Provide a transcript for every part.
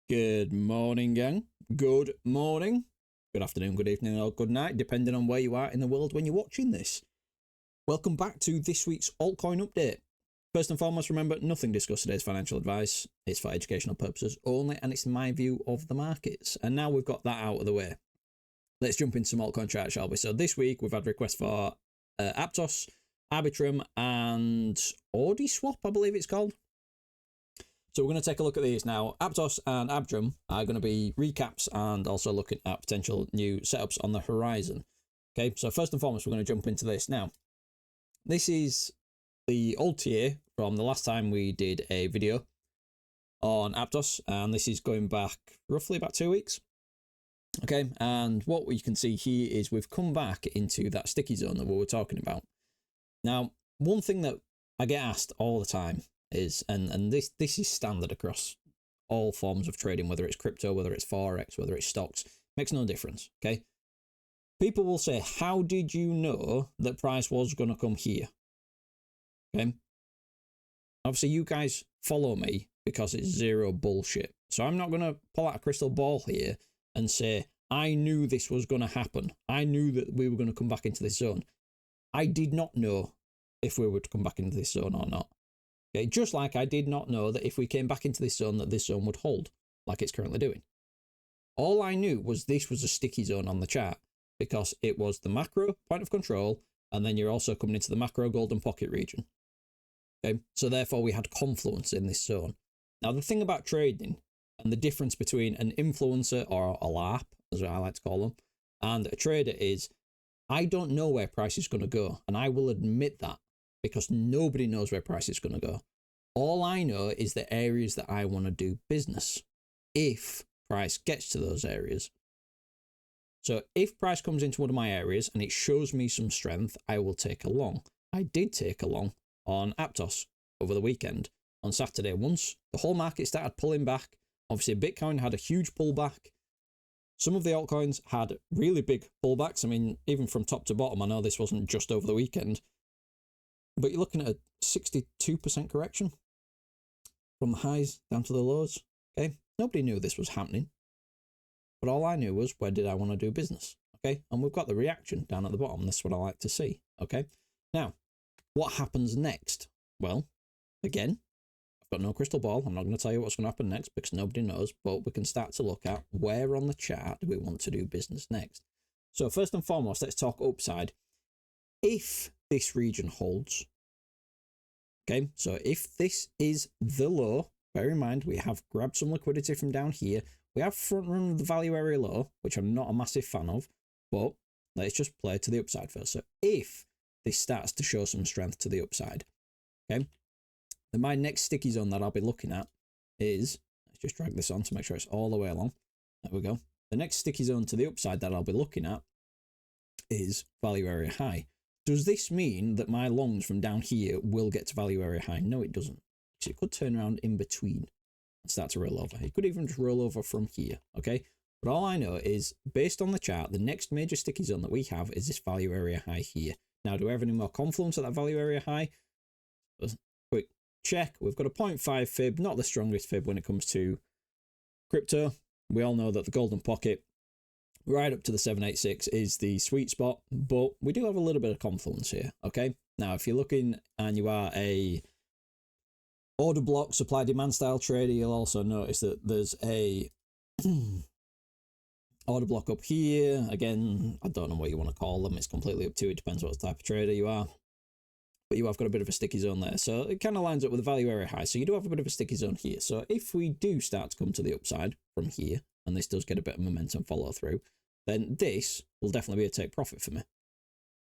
Good morning, gang. Good morning, good afternoon, good evening, or good night, depending on where you are in the world when you're watching this. Welcome back to this week's altcoin update. First and foremost, remember, nothing discussed today is financial advice. It's for educational purposes only, and it's my view of the markets. And now we've got that out of the way, let's jump into some altcoin charts, shall we? So this week we've had requests for APTOS, ARBITRUM, and ORDS swap, I believe it's called. So we're going to take a look at these now. APTOS and ARBITRUM are going to be recaps and also looking at potential new setups on the horizon. Okay, so first and foremost, we're going to jump into this. Now, this is the old TA from the last time we did a video on APTOS, and this is going back roughly about 2 weeks. Okay, and what we can see here is we've come back into that sticky zone that we were talking about. Now, one thing that I get asked all the time is, and this is standard across all forms of trading, whether it's crypto, whether it's forex, whether it's stocks, makes no difference. Okay, people will say, how did you know that price was going to come here? Okay, obviously you guys follow me because it's zero bullshit, so I'm not going to pull out a crystal ball here and say I knew this was going to happen. I knew that we were going to come back into this zone. I did not know if we would come back into this zone or not. Okay, just like I did not know that if we came back into this zone that this zone would hold like it's currently doing. All I knew was this was a sticky zone on the chart because it was the macro point of control, and then you're also coming into the macro golden pocket region. Okay, so therefore we had confluence in this zone. Now the thing about trading and the difference between an influencer or a LARP, as I like to call them, and a trader is I don't know where price is going to go, and I will admit that, because nobody knows where price is going to go. All I know is the areas that I want to do business if price gets to those areas. So if price comes into one of my areas and it shows me some strength, I will take a long. I did take a long on APTOS over the weekend on Saturday. Once the whole market started pulling back, obviously Bitcoin had a huge pullback. Some of the altcoins had really big pullbacks. I mean, even from top to bottom, I know this wasn't just over the weekend, but you're looking at a 62% correction from the highs down to the lows. Okay, nobody knew this was happening, but all I knew was where did I want to do business. Okay, and we've got the reaction down at the bottom. That's what I like to see. Okay, now what happens next? Well, again, I've got no crystal ball. I'm not going to tell you what's going to happen next because nobody knows, but we can start to look at where on the chart do we want to do business next. So first and foremost, let's talk upside. If this region holds, okay, so if this is the low, bear in mind we have grabbed some liquidity from down here. We have front run the value area low, which I'm not a massive fan of, but let's just play to the upside first. So if this starts to show some strength to the upside, okay, then my next sticky zone that I'll be looking at is, let's just drag this on to make sure it's all the way along. There we go. The next sticky zone to the upside that I'll be looking at is value area high. Does this mean that my longs from down here will get to value area high? No, it doesn't. So it could turn around in between and start to roll over. It could even just roll over from here, okay? But all I know is, based on the chart, the next major sticky zone that we have is this value area high here. Now, do we have any more confluence at that value area high? Quick check. We've got a 0.5 fib, not the strongest fib when it comes to crypto. We all know that the golden pocket right up to the 786 is the sweet spot, but we do have a little bit of confluence here, okay? Now, if you're looking and you are a order block supply demand style trader, you'll also notice that there's a order block up here. Again, I don't know what you want to call them. It's completely up to you. It depends what type of trader you are. But you have got a bit of a sticky zone there. So it kind of lines up with the value area high. So you do have a bit of a sticky zone here. So if we do start to come to the upside from here, and this does get a bit of momentum follow through, then this will definitely be a take profit for me.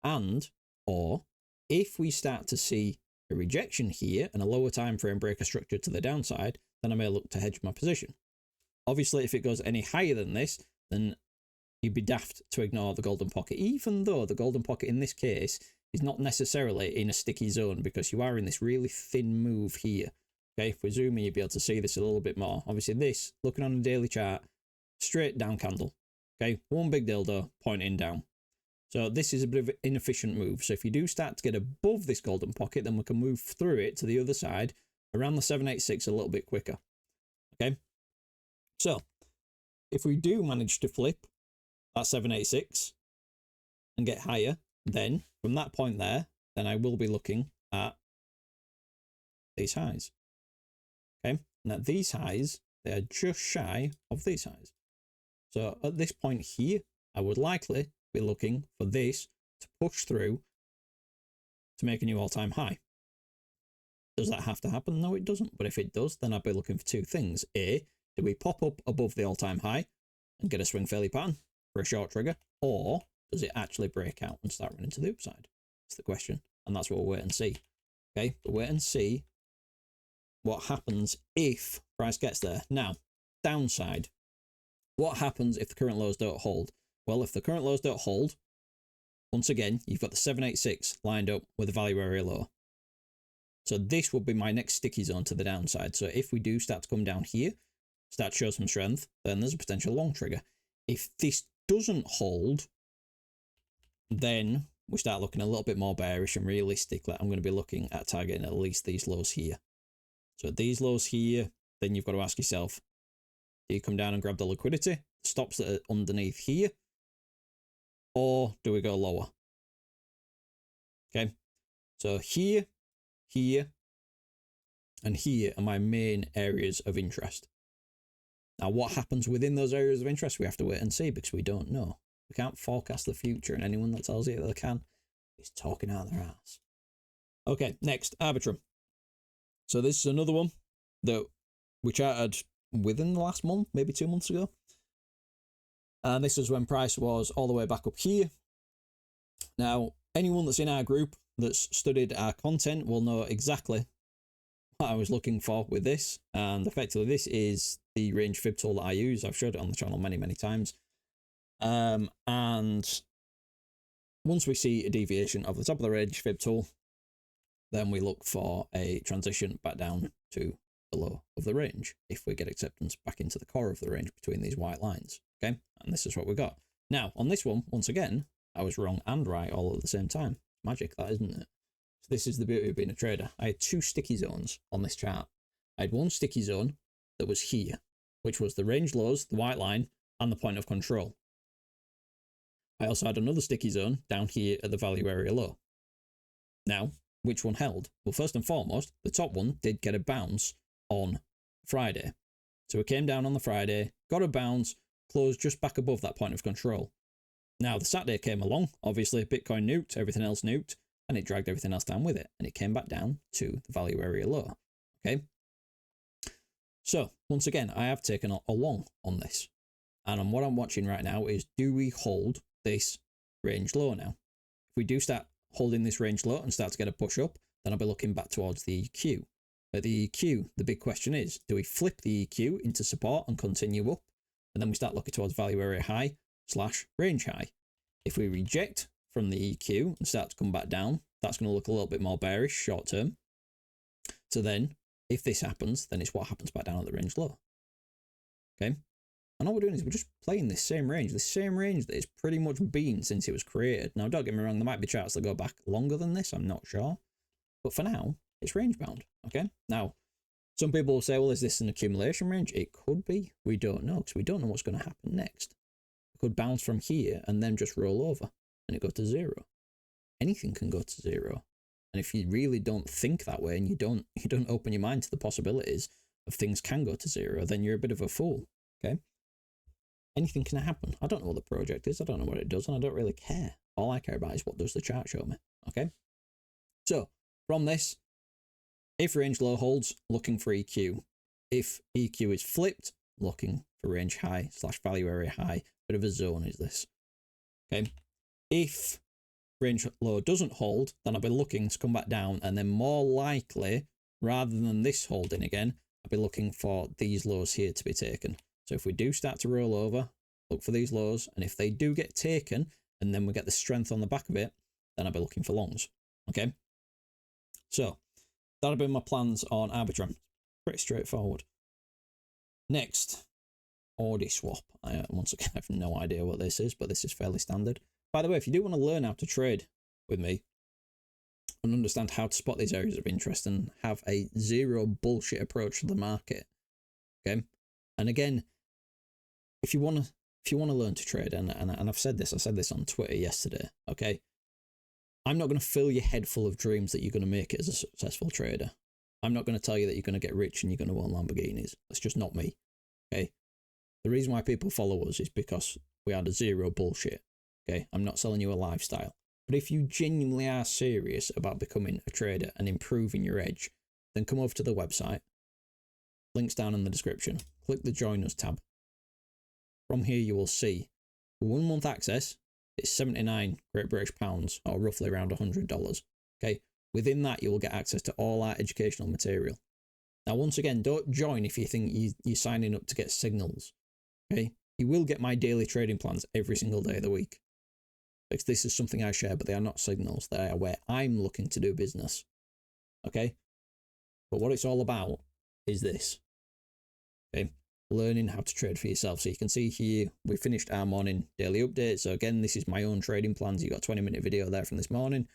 And, or if we start to see a rejection here and a lower time frame breaker structure to the downside, then I may look to hedge my position. Obviously, if it goes any higher than this, then you'd be daft to ignore the golden pocket, even though the golden pocket in this case is not necessarily in a sticky zone because you are in this really thin move here. Okay, if we zoom in, you'll be able to see this a little bit more. Obviously, this, looking on a daily chart, straight down candle. Okay, one big dildo pointing down. So this is a bit of an inefficient move. So if you do start to get above this golden pocket, then we can move through it to the other side around the 786 a little bit quicker. Okay, So if we do manage to flip that 786 and get higher, then from that point there, then I will be looking at these highs. Okay, now these highs, they are just shy of these highs. So at this point here, I would likely be looking for this to push through to make a new all-time high. Does that have to happen? No, it doesn't. But if it does, then I'd be looking for two things. A, do we pop up above the all-time high and get a swing failure pattern for a short trigger? Or does it actually break out and start running to the upside? That's the question. And that's what we'll wait and see. Okay, but wait and see what happens if price gets there. Now, downside. What happens if the current lows don't hold? Well, if the current lows don't hold, once again, you've got the 786 lined up with a value area low. So this will be my next sticky zone to the downside. So if we do start to come down here, start to show some strength, then there's a potential long trigger. If this doesn't hold, then we start looking a little bit more bearish, and realistically, I'm going to be looking at targeting at least these lows here. So at these lows here, then you've got to ask yourself, do you come down and grab the liquidity, stops that are underneath here, or do we go lower? Okay, so here, here, and here are my main areas of interest. Now, what happens within those areas of interest, we have to wait and see, because we don't know. We can't forecast the future, and anyone that tells you that they can is talking out of their ass. Okay, next, Arbitrum. So this is another one that we charted within the last month, maybe 2 months ago. And this is when price was all the way back up here. Now, anyone that's in our group that's studied our content will know exactly what I was looking for with this. And effectively, this is the range fib tool that I use. I've showed it on the channel many, many times. And once we see a deviation of the top of the range fib tool, then we look for a transition back down to the low of the range if we get acceptance back into the core of the range between these white lines. Okay, and this is what we got. Now, on this one, once again, I was wrong and right all at the same time. Magic, that, isn't it? So this is the beauty of being a trader. I had two sticky zones on this chart. I had one sticky zone that was here, which was the range lows, the white line, and the point of control. I also had another sticky zone down here at the value area low. Now, which one held? Well, first and foremost, the top one did get a bounce on Friday. So it came down on the Friday, got a bounce, closed just back above that point of control. Now, the Saturday came along, obviously Bitcoin nuked, everything else nuked, and it dragged everything else down with it, and it came back down to the value area low. Okay? So, once again, I have taken a long on this. And what I'm watching right now is, do we hold this range low now? If we do start holding this range low and start to get a push up, then I'll be looking back towards the EQ. At the EQ, the big question is, do we flip the EQ into support and continue up? And then we start looking towards value area high / range high. If we reject from the EQ and start to come back down, that's going to look a little bit more bearish short term. So then, if this happens, then it's what happens back down at the range low. Okay? And all we're doing is we're just playing this same range that it's pretty much been since it was created. Now, don't get me wrong, there might be charts that go back longer than this, I'm not sure. But for now, it's range bound, okay? Now, some people will say, well, is this an accumulation range? It could be. We don't know, because we don't know what's going to happen next. It could bounce from here and then just roll over and it go to zero. Anything can go to zero. And if you really don't think that way and you don't open your mind to the possibilities of things can go to zero, then you're a bit of a fool, okay? Anything can happen. I don't know what the project is. I don't know what it does, and I don't really care. All I care about is what does the chart show me, okay? So, from this, if range low holds, looking for EQ. If EQ is flipped, looking for range high / value area high. Bit of a zone is this, okay? If range low doesn't hold, then I'll be looking to come back down, and then more likely, rather than this holding again, I'll be looking for these lows here to be taken. So if we do start to roll over, look for these lows, and if they do get taken, and then we get the strength on the back of it, then I'll be looking for longs, okay? So, that'll be my plans on Arbitrum. Pretty straightforward. Next, ORDS swap. Once again, I have no idea what this is, but this is fairly standard. By the way, if you do want to learn how to trade with me and understand how to spot these areas of interest and have a zero bullshit approach to the market, okay? And again, if you want to learn to trade, and I've said this, I said this on Twitter yesterday, okay? I'm not going to fill your head full of dreams that you're going to make it as a successful trader. I'm not going to tell you that you're going to get rich and you're going to own Lamborghinis. That's just not me, okay? The reason why people follow us is because we are the zero bullshit, okay? I'm not selling you a lifestyle. But if you genuinely are serious about becoming a trader and improving your edge, then come over to the website. Links down in the description. Click the Join Us tab. From here, you will see 1 month access. It's 79 Great British pounds, or roughly around $100. Okay. Within that, you will get access to all our educational material. Now, once again, don't join if you think you're signing up to get signals. Okay. You will get my daily trading plans every single day of the week. Because this is something I share, but they are not signals. They are where I'm looking to do business. Okay. But what it's all about is this. Okay. Learning how to trade for yourself. So you can see here, we finished our morning daily update. So again, this is my own trading plans. You got a 20-minute video there from this morning.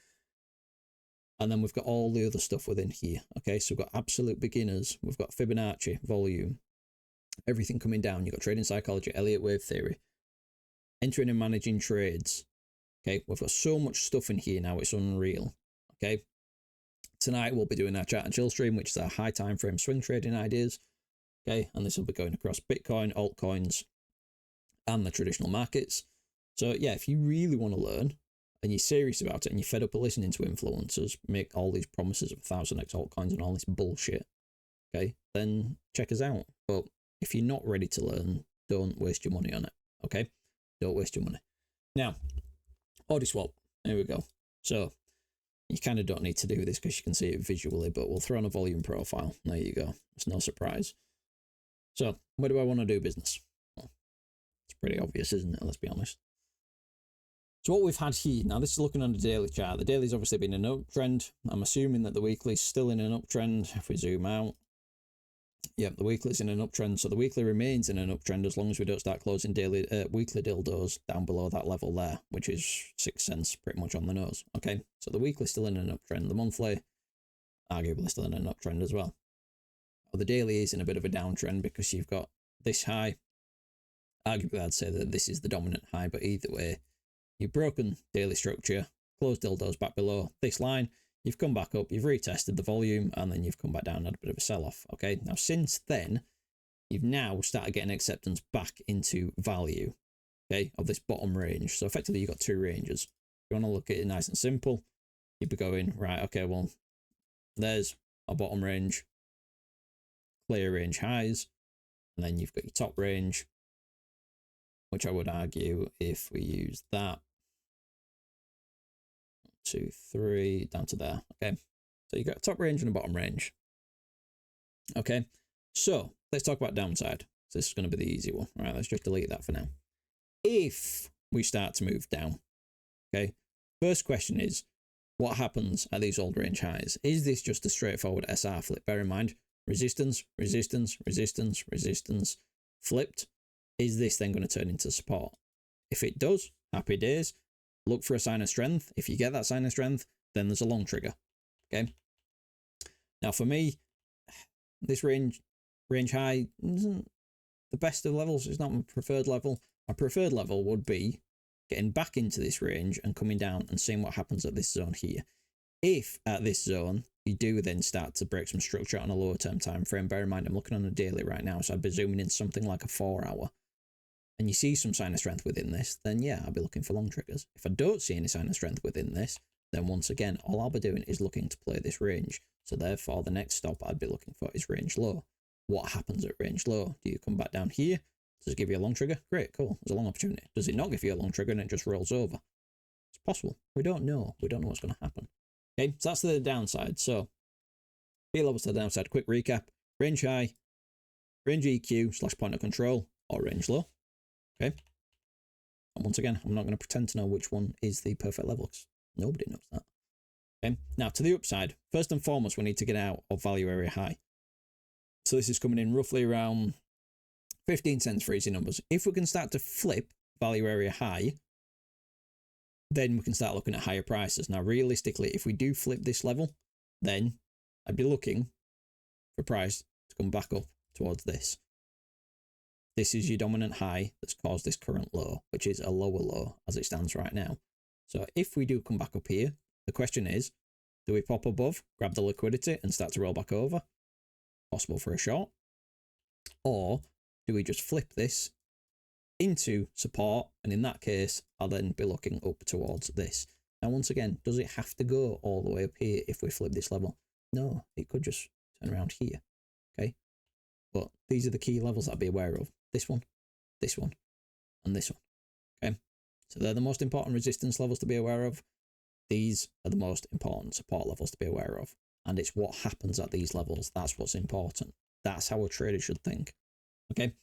And then we've got all the other stuff within here. Okay, so we've got absolute beginners. We've got Fibonacci, volume, everything coming down. You've got trading psychology, Elliott wave theory, entering and managing trades. Okay, we've got so much stuff in here now, it's unreal. Okay, tonight we'll be doing our chat and chill stream, which is our high time frame swing trading ideas. Okay, and this will be going across Bitcoin, altcoins, and the traditional markets. So yeah, if you really want to learn and you're serious about it and you're fed up of listening to influencers make all these promises of 1000x altcoins and all this bullshit, okay, then check us out. But if you're not ready to learn, don't waste your money on it. Okay, don't waste your money. Now, ORDS swap. There we go. So you kind of don't need to do this because you can see it visually, but we'll throw on a volume profile. There you go. It's no surprise. So, where do I want to do business? Well, it's pretty obvious, isn't it? Let's be honest. So what we've had here, now this is looking on the daily chart. The daily's obviously been in an uptrend. I'm assuming that the weekly's still in an uptrend. If we zoom out, yep, the weekly's in an uptrend. So the weekly remains in an uptrend as long as we don't start closing daily, weekly dildos down below that level there, which is 6 cents pretty much on the nose. Okay, so the weekly's still in an uptrend. The monthly, arguably still in an uptrend as well. The daily is in a bit of a downtrend because you've got this high. Arguably, I'd say that this is the dominant high, but either way, you've broken daily structure, closed dildos back below this line, you've come back up, you've retested the volume, and then you've come back down and had a bit of a sell-off. Okay, now since then, you've now started getting acceptance back into value, okay, of this bottom range. So effectively, you've got 2 ranges. If you want to look at it nice and simple, you'd be going, right, okay, well, there's a bottom range, clear range highs, and then you've got your top range, which I would argue if we use that 1, 2, 3 down to there. Okay, so you got a top range and a bottom range. Okay, so let's talk about downside. So this is going to be the easy one. All right, let's just delete that for now. If we start to move down, okay, first question is, what happens at these old range highs? Is this just a straightforward SR flip? Bear in mind, resistance, resistance, resistance, resistance, flipped. Is this then going to turn into support? If it does, happy days. Look for a sign of strength. If you get that sign of strength, then there's a long trigger. Okay. Now for me, this range high isn't the best of levels. It's not my preferred level. My preferred level would be getting back into this range and coming down and seeing what happens at this zone here. If at this zone, you do then start to break some structure on a lower term time frame, bear in mind I'm looking on a daily right now, so I'd be zooming in something like a 4 hour, and you see some sign of strength within this, then yeah, I'll be looking for long triggers. If I don't see any sign of strength within this, then once again, all I'll be doing is looking to play this range. So therefore, the next stop I'd be looking for is range low. What happens at range low? Do you come back down here? Does it give you a long trigger? Great, cool. There's a long opportunity. Does it not give you a long trigger and it just rolls over? It's possible. We don't know. We don't know what's going to happen. Okay, so that's the downside. So, key levels to the downside. Quick recap. Range high, range EQ / point of control, or range low. Okay. And once again, I'm not going to pretend to know which one is the perfect level, because nobody knows that. Okay. Now, to the upside. First and foremost, we need to get out of value area high. So this is coming in roughly around 15 cents for easy numbers. If we can start to flip value area high, then we can start looking at higher prices. Now, realistically, if we do flip this level, then I'd be looking for price to come back up towards this. this is your dominant high that's caused this current low, which is a lower low as it stands right now. So if we do come back up here, the question is, do we pop above, grab the liquidity and start to roll back over? Possible for a short. Or do we just flip this into support? And in that case, I'll then be looking up towards this. Now, once again, does it have to go all the way up here if we flip this level? No, it could just turn around here. Okay. But these are the key levels I'd be aware of. This one, and this one. Okay. So they're the most important resistance levels to be aware of. These are the most important support levels to be aware of. And it's what happens at these levels. That's what's important. That's how a trader should think. Okay.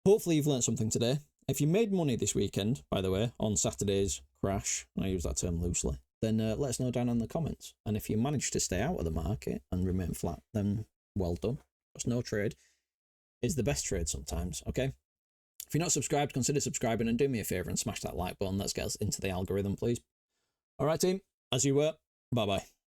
Hopefully you've learned something today. If you made money this weekend, by the way, on Saturday's crash, and I use that term loosely, then let us know down in the comments. And if you manage to stay out of the market and remain flat, then well done. Because no trade is the best trade sometimes, okay? If you're not subscribed, consider subscribing and do me a favour and smash that like button. Let's get us into the algorithm, please. All right, team, as you were, bye-bye.